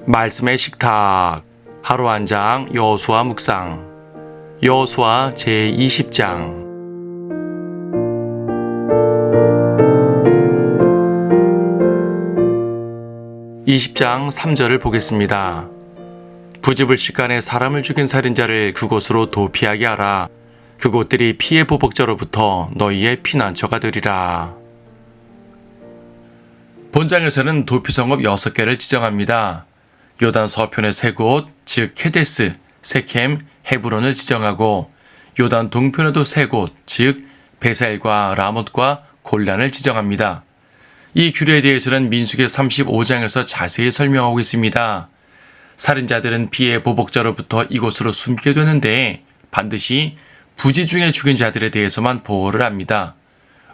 말씀의 식탁 하루 한 장 여호수아 묵상 여호수아 제20장 20장 3절을 보겠습니다. 부지불식간에 사람을 죽인 살인자를 그곳으로 도피하게 하라. 그곳들이 피의 보복자로부터 너희의 피난처가 되리라. 본장에서는 도피성읍 6개를 지정합니다. 요단 서편의 3곳, 즉 케데스, 세켐, 헤브론을 지정하고 요단 동편에도 3곳, 즉 베셀과 라못과 골란을 지정합니다. 이 규례에 대해서는 민수기 35장에서 자세히 설명하고 있습니다. 살인자들은 피의 보복자로부터 이곳으로 숨게 되는데 반드시 부지 중에 죽인 자들에 대해서만 보호를 합니다.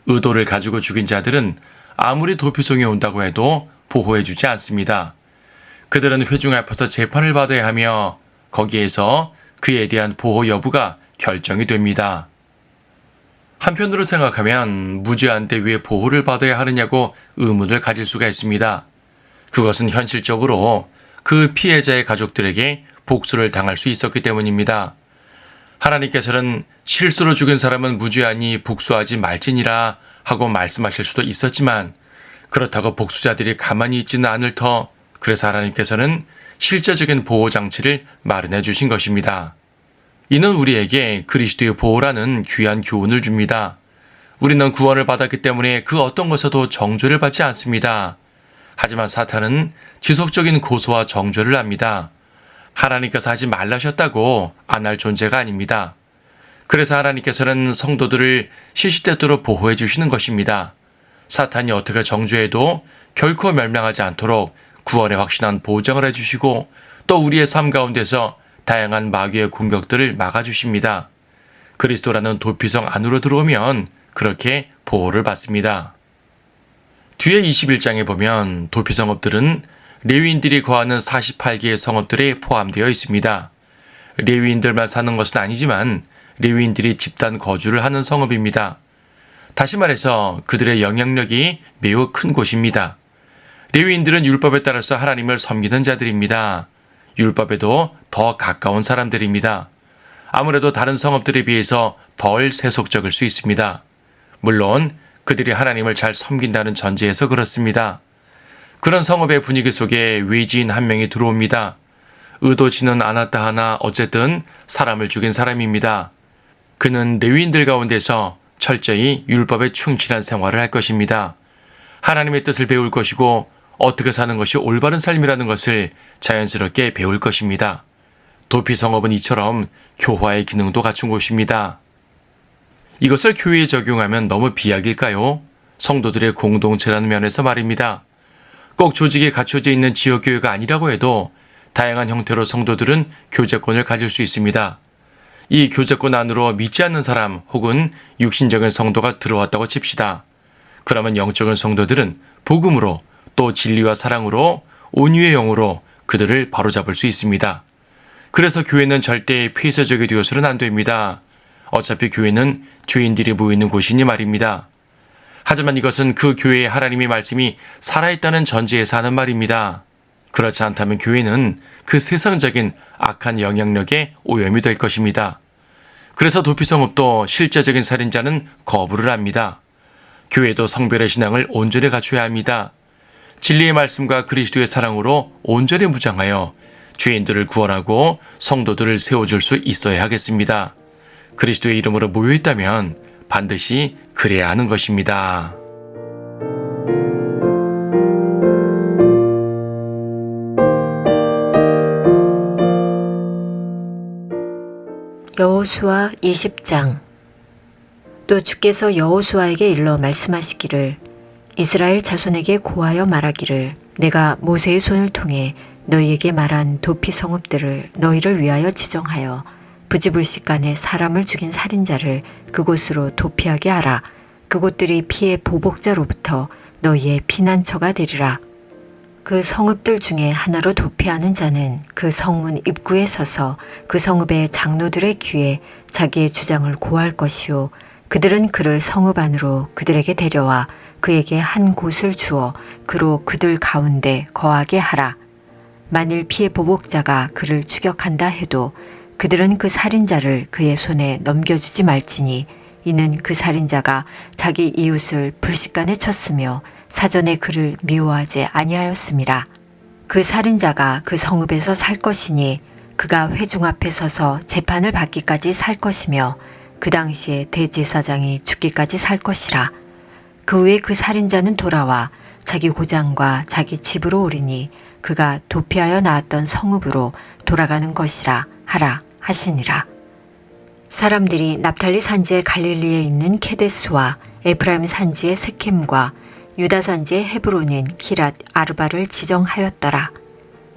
의도를 가지고 죽인 자들은 아무리 도피성이 온다고 해도 보호해주지 않습니다. 그들은 회중 앞에서 재판을 받아야 하며 거기에서 그에 대한 보호 여부가 결정이 됩니다. 한편으로 생각하면 무죄한데 왜 보호를 받아야 하느냐고 의문을 가질 수가 있습니다. 그것은 현실적으로 그 피해자의 가족들에게 복수를 당할 수 있었기 때문입니다. 하나님께서는 실수로 죽은 사람은 무죄하니 복수하지 말지니라 하고 말씀하실 수도 있었지만 그렇다고 복수자들이 가만히 있지는 않을 터 그래서 하나님께서는 실제적인 보호장치를 마련해 주신 것입니다. 이는 우리에게 그리스도의 보호라는 귀한 교훈을 줍니다. 우리는 구원을 받았기 때문에 그 어떤 것에도 정죄를 받지 않습니다. 하지만 사탄은 지속적인 고소와 정죄를 합니다. 하나님께서 하지 말라셨다고 안 할 존재가 아닙니다. 그래서 하나님께서는 성도들을 시시때때로 보호해 주시는 것입니다. 사탄이 어떻게 정죄해도 결코 멸망하지 않도록 구원의 확신한 보장을 해주시고 또 우리의 삶 가운데서 다양한 마귀의 공격들을 막아주십니다. 그리스도라는 도피성 안으로 들어오면 그렇게 보호를 받습니다. 뒤에 21장에 보면 도피성읍들은 레위인들이 거하는 48개의 성읍들에 포함되어 있습니다. 레위인들만 사는 것은 아니지만 레위인들이 집단 거주를 하는 성읍입니다. 다시 말해서 그들의 영향력이 매우 큰 곳입니다. 레위인들은 율법에 따라서 하나님을 섬기는 자들입니다. 율법에도 더 가까운 사람들입니다. 아무래도 다른 성읍들에 비해서 덜 세속적일 수 있습니다. 물론 그들이 하나님을 잘 섬긴다는 전제에서 그렇습니다. 그런 성읍의 분위기 속에 외지인 한 명이 들어옵니다. 의도치는 않았다 하나 어쨌든 사람을 죽인 사람입니다. 그는 레위인들 가운데서 철저히 율법에 충실한 생활을 할 것입니다. 하나님의 뜻을 배울 것이고 어떻게 사는 것이 올바른 삶이라는 것을 자연스럽게 배울 것입니다. 도피성읍은 이처럼 교화의 기능도 갖춘 곳입니다. 이것을 교회에 적용하면 너무 비약일까요? 성도들의 공동체라는 면에서 말입니다. 꼭 조직에 갖춰져 있는 지역교회가 아니라고 해도 다양한 형태로 성도들은 교제권을 가질 수 있습니다. 이 교제권 안으로 믿지 않는 사람 혹은 육신적인 성도가 들어왔다고 칩시다. 그러면 영적인 성도들은 복음으로 또 진리와 사랑으로 온유의 영으로 그들을 바로잡을 수 있습니다. 그래서 교회는 절대 폐쇄적이 되어서는 안 됩니다. 어차피 교회는 죄인들이 모이는 곳이니 말입니다. 하지만 이것은 그 교회에 하나님의 말씀이 살아있다는 전제에서 하는 말입니다. 그렇지 않다면 교회는 그 세상적인 악한 영향력에 오염이 될 것입니다. 그래서 도피성읍도 실제적인 살인자는 거부를 합니다. 교회도 성별의 신앙을 온전히 갖춰야 합니다. 진리의 말씀과 그리스도의 사랑으로 온전히 무장하여 죄인들을 구원하고 성도들을 세워줄 수 있어야 하겠습니다. 그리스도의 이름으로 모여있다면 반드시 그래야 하는 것입니다. 여호수아 20장. 또 주께서 여호수아에게 일러 말씀하시기를 이스라엘 자손에게 고하여 말하기를 내가 모세의 손을 통해 너희에게 말한 도피 성읍들을 너희를 위하여 지정하여 부지불식간에 사람을 죽인 살인자를 그곳으로 도피하게 하라. 그곳들이 피의 보복자로부터 너희의 피난처가 되리라. 그 성읍들 중에 하나로 도피하는 자는 그 성문 입구에 서서 그 성읍의 장로들의 귀에 자기의 주장을 고할 것이요 그들은 그를 성읍 안으로 그들에게 데려와 그에게 한 곳을 주어 그로 그들 가운데 거하게 하라. 만일 피의 보복자가 그를 추격한다 해도 그들은 그 살인자를 그의 손에 넘겨주지 말지니 이는 그 살인자가 자기 이웃을 불식간에 쳤으며 사전에 그를 미워하지 아니하였음이라. 그 살인자가 그 성읍에서 살 것이니 그가 회중 앞에 서서 재판을 받기까지 살 것이며 그 당시에 대제사장이 죽기까지 살 것이라. 그 후에 그 살인자는 돌아와 자기 고장과 자기 집으로 오리니 그가 도피하여 나왔던 성읍으로 돌아가는 것이라 하라 하시니라. 사람들이 납달리 산지의 갈릴리에 있는 케데스와 에프라임 산지의 세켐과 유다 산지의 헤브론인 기랏 아르바를 지정하였더라.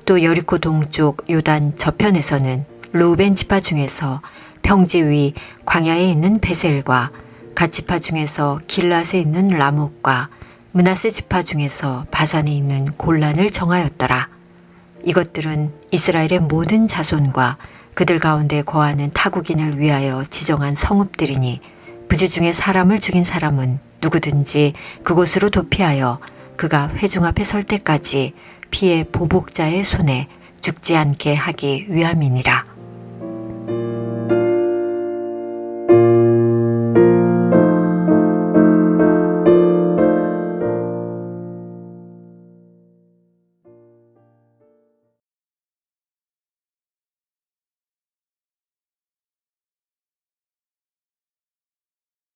또 여리코 동쪽 요단 저편에서는 르우벤 지파 중에서 평지 위 광야에 있는 베셀과 갓 지파 중에서 길랏에 있는 라목과 므낫세 지파 중에서 바산에 있는 골란을 정하였더라. 이것들은 이스라엘의 모든 자손과 그들 가운데 거하는 타국인을 위하여 지정한 성읍들이니 부지 중에 사람을 죽인 사람은 누구든지 그곳으로 도피하여 그가 회중 앞에 설 때까지 피의 보복자의 손에 죽지 않게 하기 위함이니라.